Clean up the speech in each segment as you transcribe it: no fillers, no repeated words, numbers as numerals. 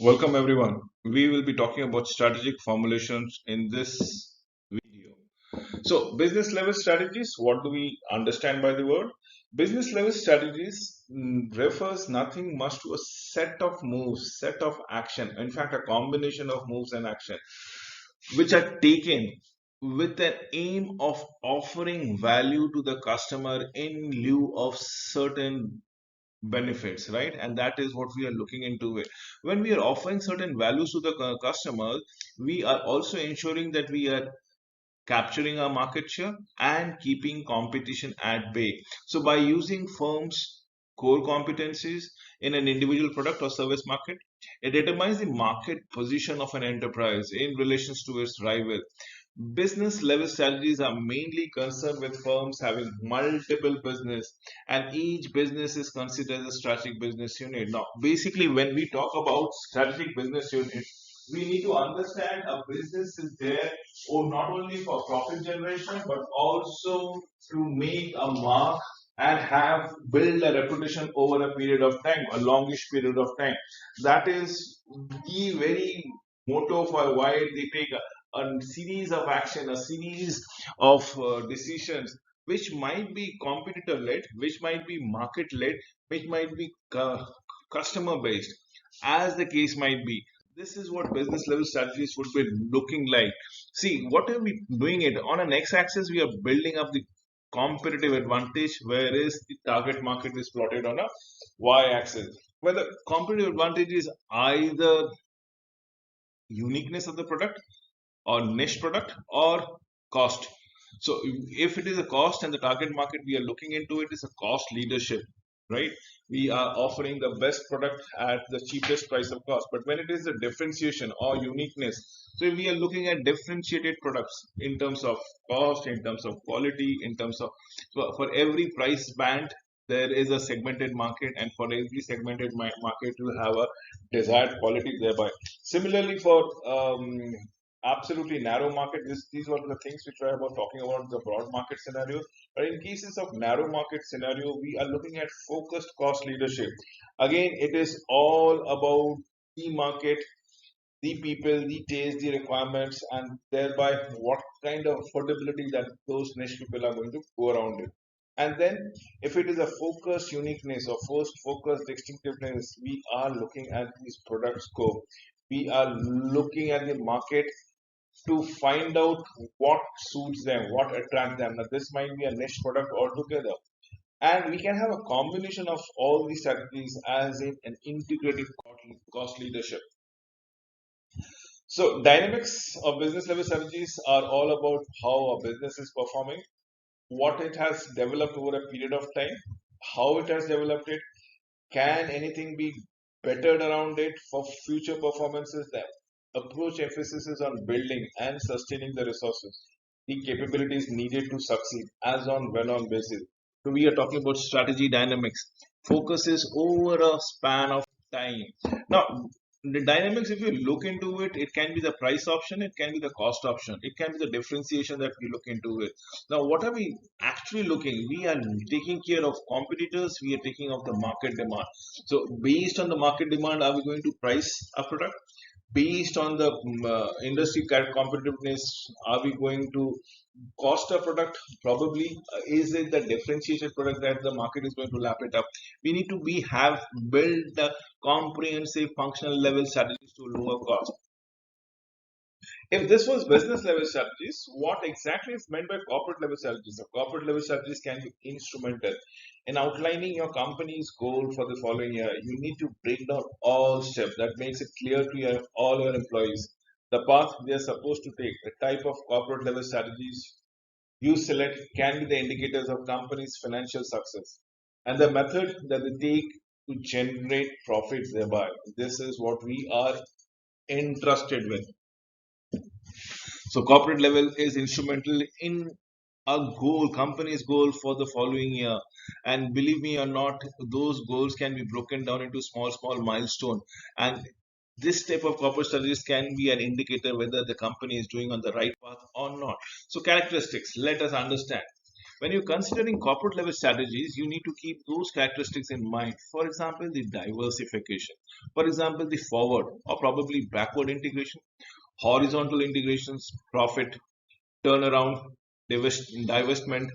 Welcome everyone. We will be talking about strategic formulations in this video. So, business level strategies, what do we understand by the word? Business level strategies refers nothing much to a set of moves, set of action, in fact, a combination of moves and action, which are taken with an aim of offering value to the customer in lieu of certain benefits, right? And that is what we are looking into it. When we are offering certain values to the customer, we are also ensuring that we are capturing our market share and keeping competition at bay. So by using firms' core competencies in an individual product or service market, it determines the market position of an enterprise in relation to its rival. Business level strategies are mainly concerned with firms having multiple business, and each business is considered a strategic business unit. Now, basically, when we talk about strategic business unit, we need to understand a business is there or not only for profit generation but also to make a mark and have build a reputation over a period of time, a longish period of time. That is the very motto for why they take a series of action, a series of decisions, which might be competitor led, which might be market led, which might be customer based, as the case might be. This is what business level strategies would be looking like. See, what are we doing it on an x axis? We are building up the competitive advantage, whereas the target market is plotted on a y axis. Where the competitive advantage is either uniqueness of the product or niche product or cost. So if it is a cost and the target market we are looking into, it is a cost leadership, right? We are offering the best product at the cheapest price of cost. But when it is a differentiation or uniqueness, so we are looking at differentiated products in terms of cost, in terms of quality, in terms of, so for every price band there is a segmented market, and for every segmented market you have a desired quality thereby. Similarly, for absolutely narrow market, these were the things which were about talking about the broad market scenarios. But in cases of narrow market scenario, we are looking at focused cost leadership. Again, it is all about the market, the people, the taste, the requirements, and thereby what kind of affordability that those niche people are going to go around it. And then, if it is a focused uniqueness or first focused distinctiveness, we are looking at this product scope. We are looking at the market to find out what suits them, what attracts them. Now, this might be a niche product altogether. And we can have a combination of all these strategies as in an integrated cost leadership. So, dynamics of business level strategies are all about how a business is performing, what it has developed over a period of time, how it has developed it, can anything be bettered around it for future performances? The approach emphasis is on building and sustaining the resources, the capabilities needed to succeed as on when on basis. So we are talking about strategy dynamics. Focuses over a span of time. Now, the dynamics, if you look into it, it can be the price option, it can be the cost option, it can be the differentiation that we look into it. Now, what are we actually looking? We are taking care of competitors, we are taking of the market demand. So, based on the market demand, are we going to price a product? Based on the industry competitiveness, are we going to cost a product? Probably. Is it the differentiated product that the market is going to lap it up? We need to be have built the comprehensive functional level strategies to lower cost. If this was business level strategies, what exactly is meant by corporate level strategies? The corporate level strategies can be instrumental in outlining your company's goal for the following year. You need to break down all steps that makes it clear to all your employees the path they are supposed to take. The type of corporate level strategies you select can be the indicators of company's financial success, and the method that they take to generate profits thereby. This is what we are entrusted with. So corporate level is instrumental in a goal, company's goal for the following year. And believe me or not, those goals can be broken down into small milestone. And this type of corporate strategies can be an indicator whether the company is doing on the right path or not. So characteristics, let us understand. When you're considering corporate level strategies, you need to keep those characteristics in mind. For example, the diversification. For example, the forward or probably backward integration, horizontal integrations, profit turnaround, divestment,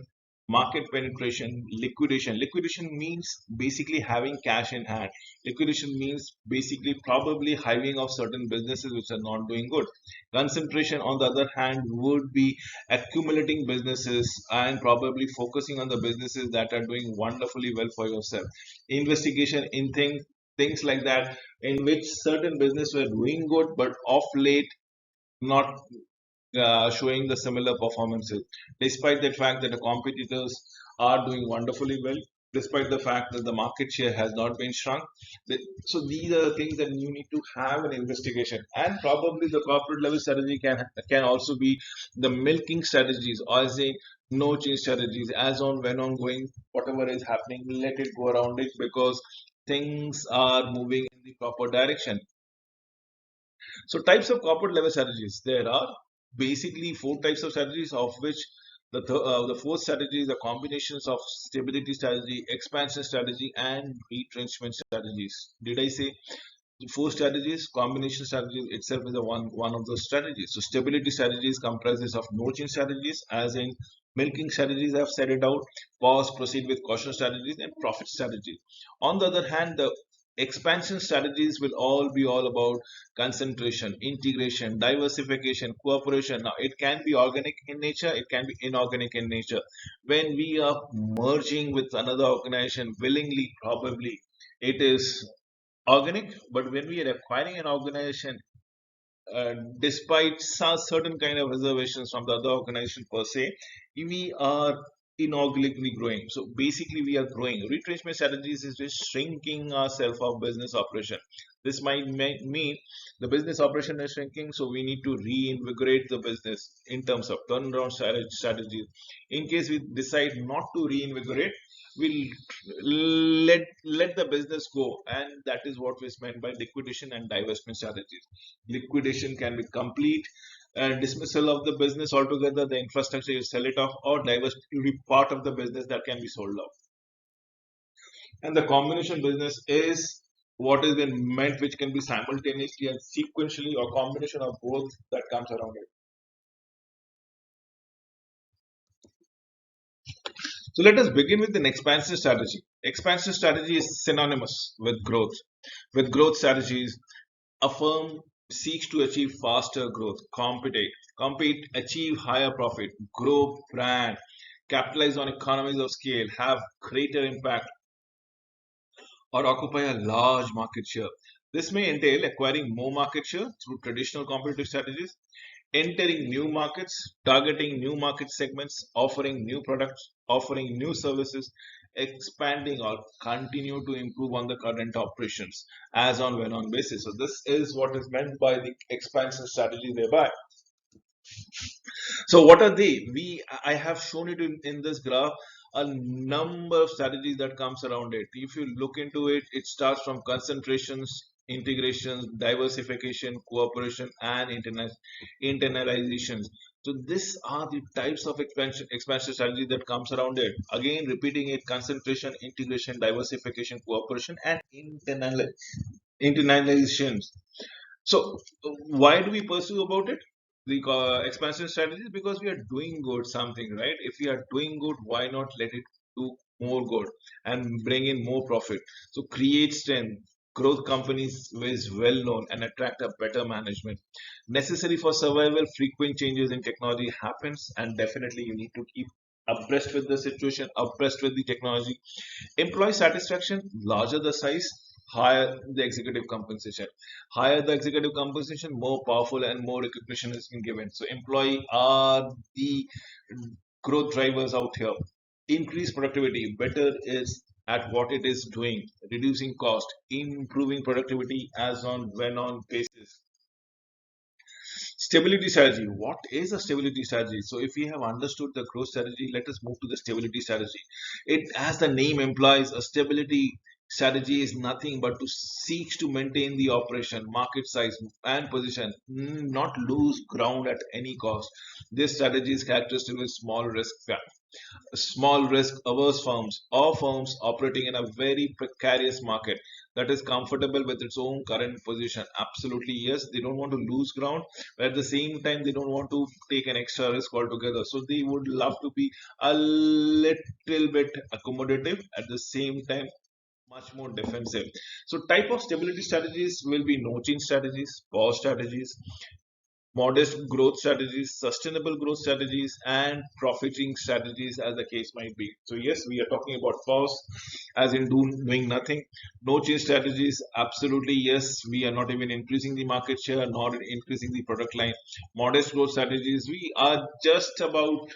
market penetration, liquidation. Liquidation means basically having cash in hand. Liquidation means basically probably hiving off certain businesses which are not doing good. Concentration, on the other hand, would be accumulating businesses and probably focusing on the businesses that are doing wonderfully well for yourself. Investigation in things like that, in which certain business were doing good but off late not showing the similar performances, despite the fact that the competitors are doing wonderfully well, despite the fact that the market share has not been shrunk. So these are the things that you need to have an investigation, and probably the corporate level strategy can also be the milking strategies, or as a no change strategies, as on when ongoing, whatever is happening, let it go around it because things are moving in the proper direction. So types of corporate level strategies. There are basically four types of strategies, of which the fourth strategy is a combinations of stability strategy, expansion strategy, and retrenchment strategies. Did I say four strategies? Combination strategy itself is one of those strategies. So stability strategies comprises of no change strategies, as in milking strategies. I've said it out. Pause, proceed with caution strategies, and profit strategies. On the other hand, the expansion strategies will all about concentration, integration, diversification, cooperation. Now it can be organic in nature, it can be inorganic in nature. When we are merging with another organization willingly, probably it is organic, but when we are acquiring an organization, despite some certain kind of reservations from the other organization per se, we are inorganically growing. So basically, we are growing. Retrenchment strategies is just shrinking ourselves of business operation. This might mean the business operation is shrinking, so we need to reinvigorate the business in terms of turnaround strategies. In case we decide not to reinvigorate, we'll let the business go, and that is what is meant by liquidation and divestment strategies. Liquidation can be complete dismissal of the business altogether, the infrastructure, you sell it off, or divest to be part of the business that can be sold off. And the combination business is what has been meant, which can be simultaneously and sequentially, or combination of both that comes around it. So let us begin with an expansion strategy. Expansion strategy is synonymous with growth. With growth strategies, a firm seeks to achieve faster growth, compete, achieve higher profit, grow brand, capitalize on economies of scale, have greater impact, or occupy a large market share. This may entail acquiring more market share through traditional competitive strategies, entering new markets, targeting new market segments, offering new products, offering new services, expanding or continue to improve on the current operations as on when on basis. So this is what is meant by the expansion strategy thereby. So what are they? I have shown it in this graph a number of strategies that comes around it. If you look into it, it starts from concentrations, integrations, diversification, cooperation, and internalizations. So these are the types of expansion strategy that comes around it. Again, repeating it: concentration, integration, diversification, cooperation, and internalizations. So, why do we pursue about it? The expansion strategies, because we are doing good something, right? If we are doing good, why not let it do more good and bring in more profit? So, create strength. Growth companies is well known and attract a better management. Necessary for survival, frequent changes in technology happens, and definitely you need to keep abreast with the situation, abreast with the technology. Employee satisfaction: larger the size, higher the executive compensation. Higher the executive compensation, more powerful and more recognition is being given. So employee are the growth drivers out here. Increase productivity: better is at what it is doing, reducing cost, improving productivity as on when on basis. Stability strategy. What is a stability strategy? So, if we have understood the growth strategy, let us move to the stability strategy. It, as the name implies, a stability strategy is nothing but to seek to maintain the operation, market size, and position, not lose ground at any cost. This strategy is characteristic with small risk factor. Small risk averse firms or firms operating in a very precarious market that is comfortable with its own current position. Absolutely, yes, they don't want to lose ground, but at the same time, they don't want to take an extra risk altogether. So they would love to be a little bit accommodative at the same time. Much more defensive. So, type of stability strategies will be no change strategies, pause strategies, modest growth strategies, sustainable growth strategies, and profiting strategies, as the case might be. So, yes, we are talking about pause, as in doing nothing. No change strategies, absolutely yes. We are not even increasing the market share, nor increasing the product line. Modest growth strategies, we are just about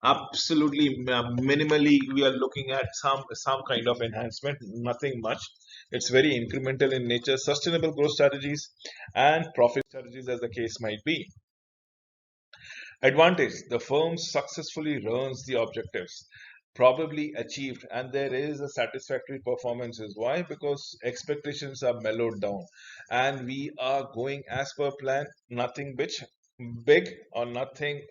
absolutely minimally. We are looking at some kind of enhancement, nothing much. It's very incremental in nature. Sustainable growth strategies and profit strategies, as the case might be. Advantage: the firm successfully runs the objectives probably achieved, and there is a satisfactory performances. Why? Because expectations are mellowed down and we are going as per plan. Nothing big or nothing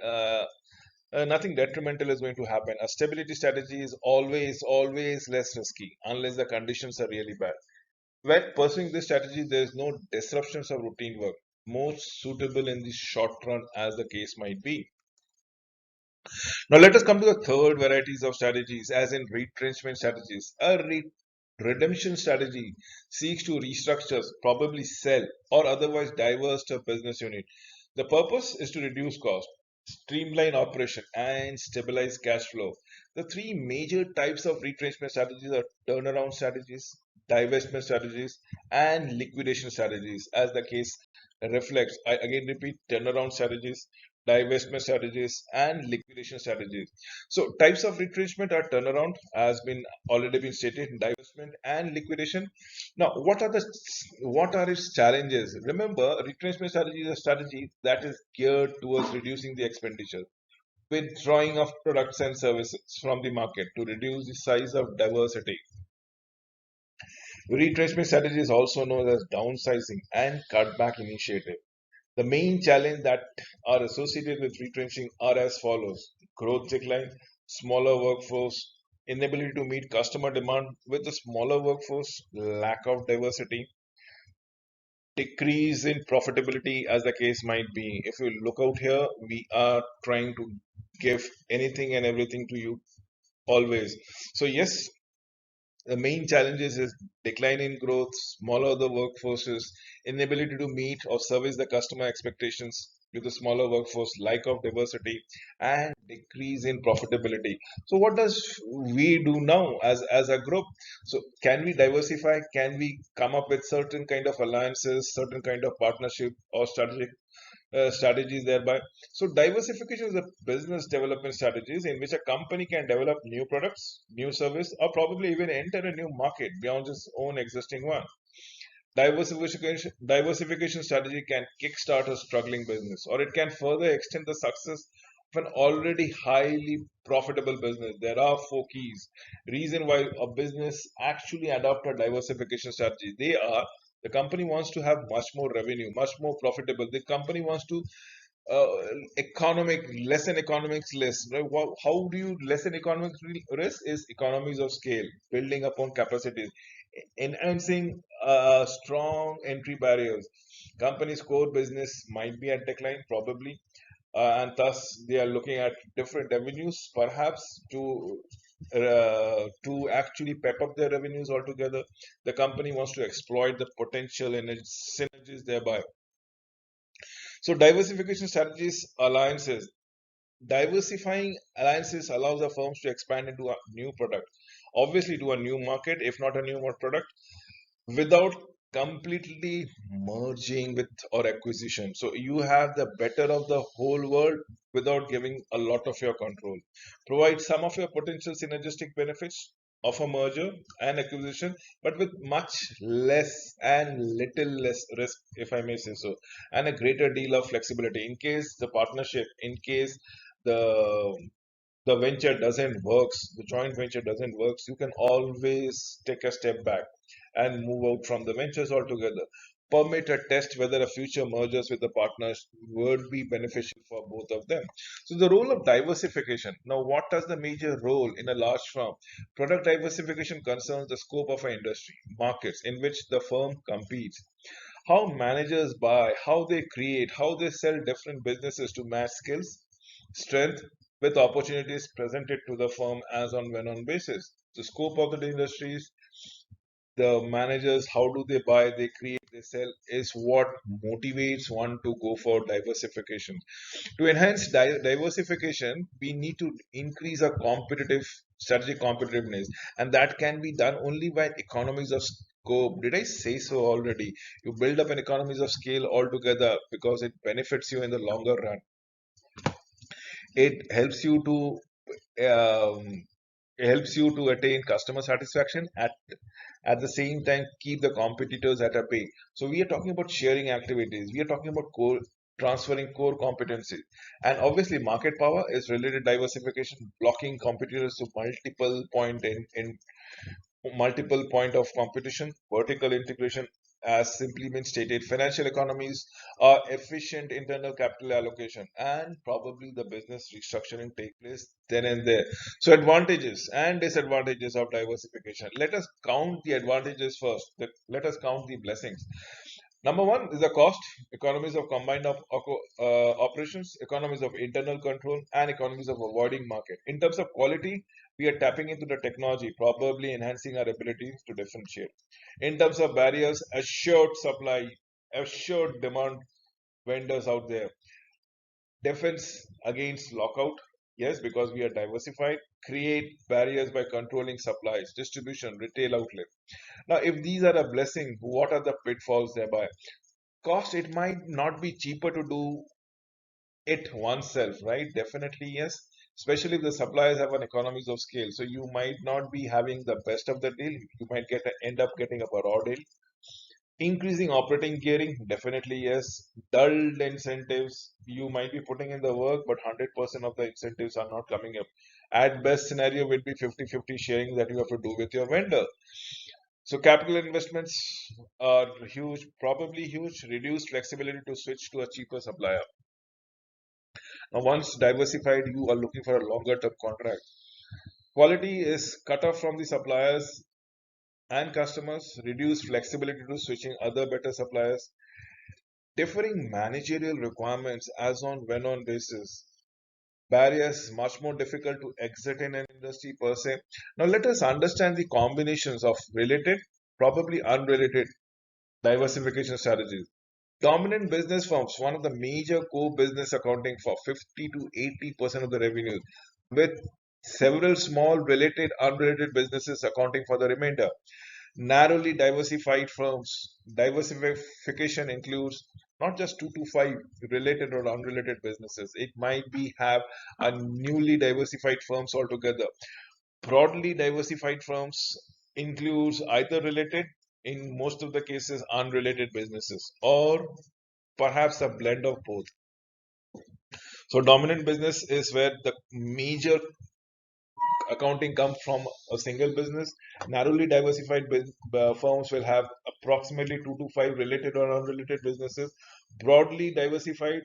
detrimental is going to happen. A stability strategy is always less risky unless the conditions are really bad. When pursuing this strategy, there is no disruptions of routine work, most suitable in the short run, as the case might be. Now, let us come to the third varieties of strategies, as in retrenchment strategies. Redemption strategy seeks to restructure, probably sell, or otherwise divest a business unit. The purpose is to reduce cost, streamline operation, and stabilize cash flow. The three major types of retrenchment strategies are turnaround strategies, divestment strategies, and liquidation strategies, as the case reflects. I again repeat: turnaround strategies, divestment strategies, and liquidation strategies. So, types of retrenchment are turnaround, has been already been stated, divestment and liquidation. Now, what are its challenges? Remember, retrenchment strategy is a strategy that is geared towards reducing the expenditure, withdrawing of products and services from the market to reduce the size of diversity. Retrenchment strategy is also known as downsizing and cutback initiative. The main challenge that are associated with retrenching are as follows: growth decline, smaller workforce, inability to meet customer demand with a smaller workforce, lack of diversity, decrease in profitability, as the case might be. If you look out here, we are trying to give anything and everything to you always. So, yes, the main challenges is decline in growth, smaller the workforces, inability to meet or service the customer expectations with a smaller workforce, lack of diversity, and decrease in profitability. So, what does we do now as a group? So, can we diversify? Can we come up with certain kind of alliances, certain kind of partnership or strategies thereby? So, diversification is a business development strategies in which a company can develop new products, new service, or probably even enter a new market beyond its own existing one. Diversification strategy can kickstart a struggling business, or it can further extend the success of an already highly profitable business. There are four keys. Reason why a business actually adopt a diversification strategy. They are: the company wants to have much more revenue, much more profitable. The company wants to uh, lessen economics risk. Right? How do you lessen economics risk? Is economies of scale, building upon capacities, enhancing strong entry barriers. Companies' core business might be at decline, probably, and thus they are looking at different avenues, perhaps to actually pep up their revenues altogether. The company wants to exploit the potential and its synergies thereby. So, diversification strategies, alliances. Diversifying alliances allows the firms to expand into a new product, obviously to a new market, if not a new product, without completely merging with or acquisition. So you have the better of the whole world without giving a lot of your control. Provide some of your potential synergistic benefits of a merger and acquisition, but with much less and little less risk, if I may say so, and a greater deal of flexibility in case the partnership, in case the the venture doesn't works, the joint venture doesn't works, you can always take a step back and move out from the ventures altogether. permit a test whether a future mergers with the partners would be beneficial for both of them. So the role of diversification. Now, what does the major role in a large firm? Product diversification concerns the scope of an industry, markets in which the firm competes, how managers buy, how they create, how they sell different businesses to match skills, strength with opportunities presented to the firm as on when on basis. The scope of the industries, the managers, how do they buy, they create, they sell, is what motivates one to go for diversification. To enhance diversification, we need to increase our competitive strategic competitiveness, and that can be done only by economies of scope. Did I say so already? You build up an economies of scale altogether because it benefits you in the longer run. It um, helps you to attain customer satisfaction at the same time keep the competitors at a bay. So we are talking about sharing activities, we are talking about core transferring core competencies, and obviously market power is related diversification, blocking competitors to multiple point of competition. Vertical integration, as simply been stated, financial economies are efficient internal capital allocation, and probably the business restructuring take place then and there. So advantages and disadvantages of diversification. Let us count the advantages first. Let us count the blessings. Number one is the cost, economies of combined operations, economies of internal control, and economies of avoiding market. In terms of quality, we are tapping into the technology, probably enhancing our ability to differentiate. In terms of barriers, assured supply, assured demand vendors out there. Defense against lockout, yes, because we are diversified. Create barriers by controlling supplies, distribution, retail outlet. Now, if these are a blessing, what are the pitfalls thereby? Cost, it might not be cheaper to do it oneself, right? Definitely, yes. Especially if the suppliers have an economies of scale. So you might not be having the best of the deal. You might end up getting a raw deal. Increasing operating gearing, definitely yes. Dulled incentives, you might be putting in the work, but 100% of the incentives are not coming up. At best scenario will be 50-50 sharing that you have to do with your vendor. So capital investments are huge, probably huge, reduced flexibility to switch to a cheaper supplier. Now, once diversified, you are looking for a longer term contract. Quality is cut off from the suppliers and customers, reduced flexibility to switching other better suppliers, differing managerial requirements as on when on basis, barriers much more difficult to exit in an industry per se. Now, let us understand the combinations of related, probably unrelated diversification strategies. Dominant business firms, one of the major core business accounting for 50 to 80% of the revenue, with several small related, unrelated businesses accounting for the remainder. Narrowly diversified firms. Diversification includes not just 2 to 5 related or unrelated businesses. It might be have a newly diversified firms altogether. Broadly diversified firms includes either related, in most of the cases unrelated businesses, or perhaps a blend of both. So dominant business is where the major accounting comes from a single business. Narrowly diversified firms will have approximately 2 to 5 related or unrelated businesses. Broadly diversified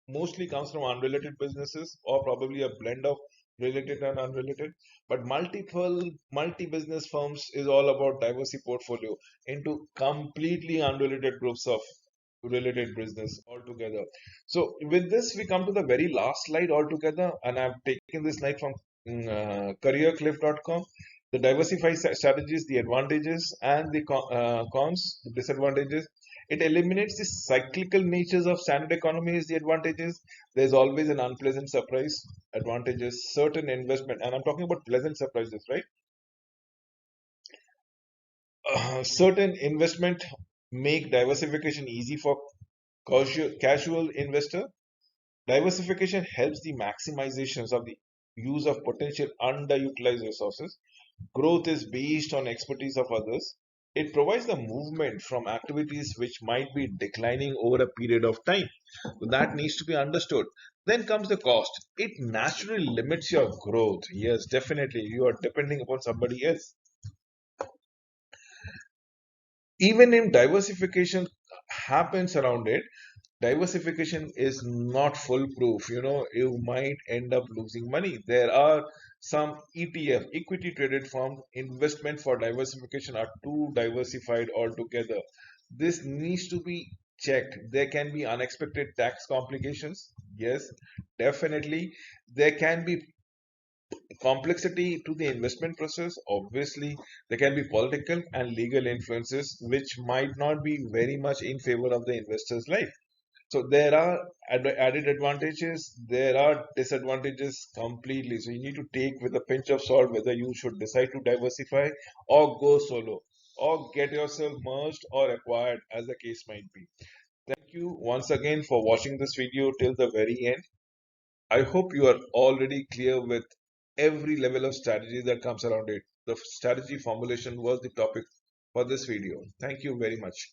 mostly comes from unrelated businesses or probably a blend of related and unrelated. But multi-business firms is all about diversity portfolio into completely unrelated groups of related business altogether. So with this, we come to the very last slide altogether, and I've taken this slide from careercliff.com. The diversified strategies, the advantages and the cons, the disadvantages. It eliminates the cyclical natures of standard economy is the advantages. There's always an unpleasant surprise. Advantages, certain investment, and I'm talking about pleasant surprises, right? Certain investment make diversification easy for casual investor. Diversification helps the maximizations of the use of potential underutilized resources. Growth is based on expertise of others. It provides the movement from activities which might be declining over a period of time. So that needs to be understood. Then comes the cost. It naturally limits your growth. Yes, definitely. You are depending upon somebody else. Even in diversification, happens around it. Diversification is not foolproof. You might end up losing money. There are some ETF, equity traded firms, investment for diversification are too diversified altogether. This needs to be checked. There can be unexpected tax complications. Yes, definitely. There can be complexity to the investment process. Obviously, there can be political and legal influences which might not be very much in favor of the investor's life. So there are added advantages, there are disadvantages completely. So you need to take with a pinch of salt whether you should decide to diversify or go solo or get yourself merged or acquired as the case might be. Thank you once again for watching this video till the very end. I hope you are already clear with every level of strategy that comes around it. The strategy formulation was the topic for this video. Thank you very much.